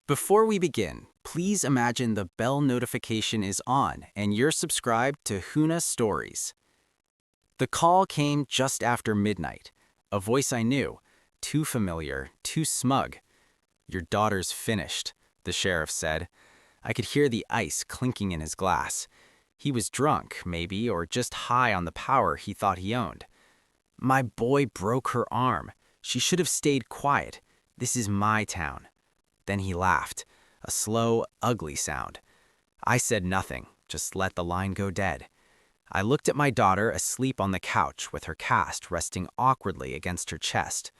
Before we begin, please imagine the bell notification is on and you're subscribed to Huna Stories. The call came just after midnight. A voice I knew, too familiar, too smug. "Your daughter's finished," the sheriff said. I could hear the ice clinking in his glass. He was drunk, maybe, or just high on the power he thought he owned. "My boy broke her arm. She should have stayed quiet. This is my town." Then he laughed, a slow, ugly sound. I said nothing, just let the line go dead. I looked at my daughter asleep on the couch with her cast resting awkwardly against her chest.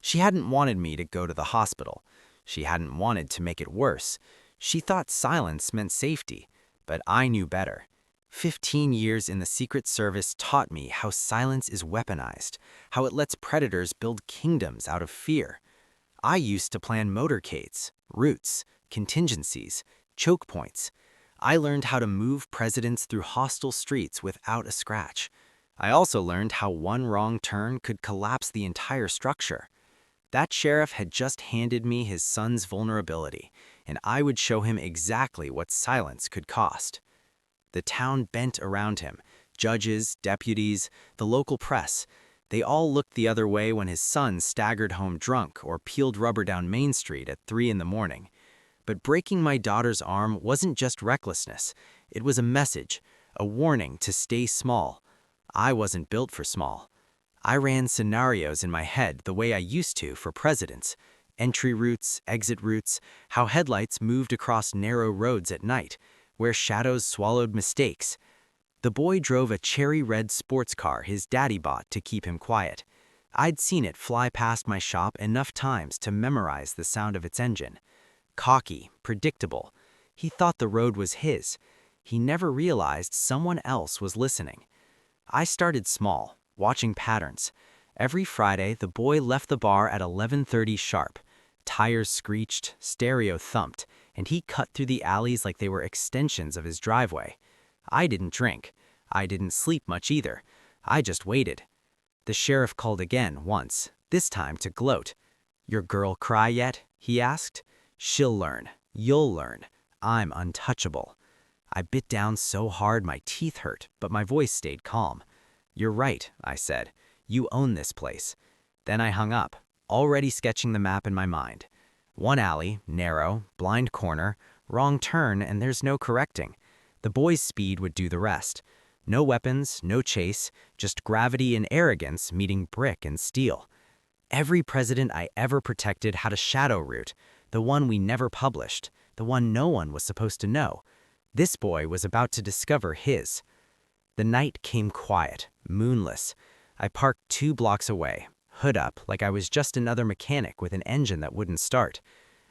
She hadn't wanted me to go to the hospital. She hadn't wanted to make it worse. She thought silence meant safety, but I knew better. 15 years in the Secret Service taught me how silence is weaponized, how it lets predators build kingdoms out of fear. I used to plan motorcades, routes, contingencies, choke points. I learned how to move presidents through hostile streets without a scratch. I also learned how one wrong turn could collapse the entire structure. That sheriff had just handed me his son's vulnerability, and I would show him exactly what silence could cost. The town bent around him. Judges, deputies, the local press. They all looked the other way when his son staggered home drunk or peeled rubber down Main Street at 3 in the morning. But breaking my daughter's arm wasn't just recklessness. It was a message, a warning to stay small. I wasn't built for small. I ran scenarios in my head the way I used to for presidents. Entry routes, exit routes, how headlights moved across narrow roads at night, where shadows swallowed mistakes. The boy drove a cherry-red sports car his daddy bought to keep him quiet. I'd seen it fly past my shop enough times to memorize the sound of its engine. Cocky, predictable. He thought the road was his. He never realized someone else was listening. I started small, watching patterns. Every Friday, the boy left the bar at 11:30 sharp. Tires screeched, stereo thumped, and he cut through the alleys like they were extensions of his driveway. I didn't drink. I didn't sleep much either. I just waited. The sheriff called again once, this time to gloat. "Your girl cry yet?" he asked. "She'll learn. You'll learn. I'm untouchable." I bit down so hard my teeth hurt, but my voice stayed calm. "You're right," I said. "You own this place." Then I hung up, already sketching the map in my mind. One alley, narrow, blind corner, wrong turn, and there's no correcting. The boy's speed would do the rest. No weapons, no chase, just gravity and arrogance meeting brick and steel. Every president I ever protected had a shadow route, the one we never published, the one no one was supposed to know. This boy was about to discover his. The night came quiet, moonless. I parked 2 blocks away, hood up like I was just another mechanic with an engine that wouldn't start.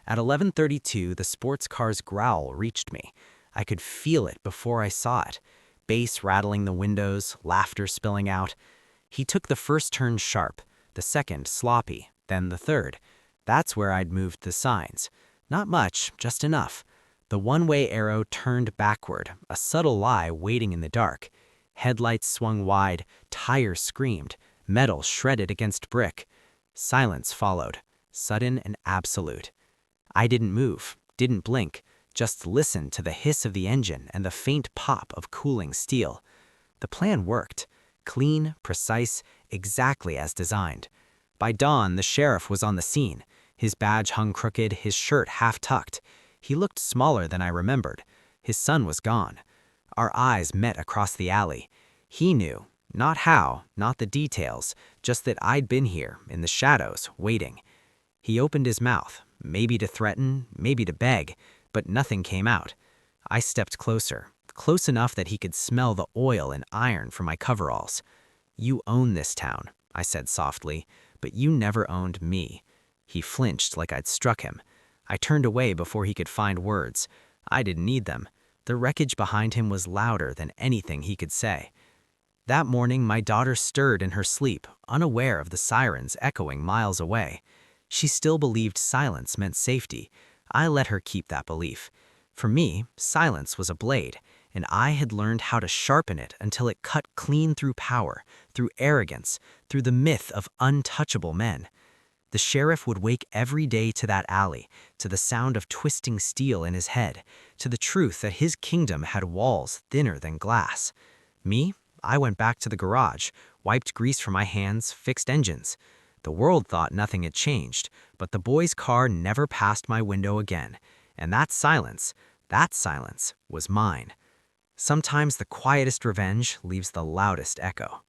At 11:32, the sports car's growl reached me. I could feel it before I saw it. Bass rattling the windows, laughter spilling out. He took the first turn sharp, the second sloppy, then the third. That's where I'd moved the signs. Not much, just enough. The one-way arrow turned backward, a subtle lie waiting in the dark. Headlights swung wide, tires screamed, metal shredded against brick. Silence followed, sudden and absolute. I didn't move, didn't blink. Just listened to the hiss of the engine and the faint pop of cooling steel. The plan worked. Clean, precise, exactly as designed. By dawn, the sheriff was on the scene. His badge hung crooked, his shirt half-tucked. He looked smaller than I remembered. His son was gone. Our eyes met across the alley. He knew, not how, not the details, just that I'd been here, in the shadows, waiting. He opened his mouth, maybe to threaten, maybe to beg, but nothing came out. I stepped closer, close enough that he could smell the oil and iron from my coveralls. "You own this town," I said softly, "but you never owned me." He flinched like I'd struck him. I turned away before he could find words. I didn't need them. The wreckage behind him was louder than anything he could say. That morning, my daughter stirred in her sleep, unaware of the sirens echoing miles away. She still believed silence meant safety. I let her keep that belief. For me, silence was a blade, and I had learned how to sharpen it until it cut clean through power, through arrogance, through the myth of untouchable men. The sheriff would wake every day to that alley, to the sound of twisting steel in his head, to the truth that his kingdom had walls thinner than glass. Me? I went back to the garage, wiped grease from my hands, fixed engines. The world thought nothing had changed, but the boy's car never passed my window again. And that silence was mine. Sometimes the quietest revenge leaves the loudest echo.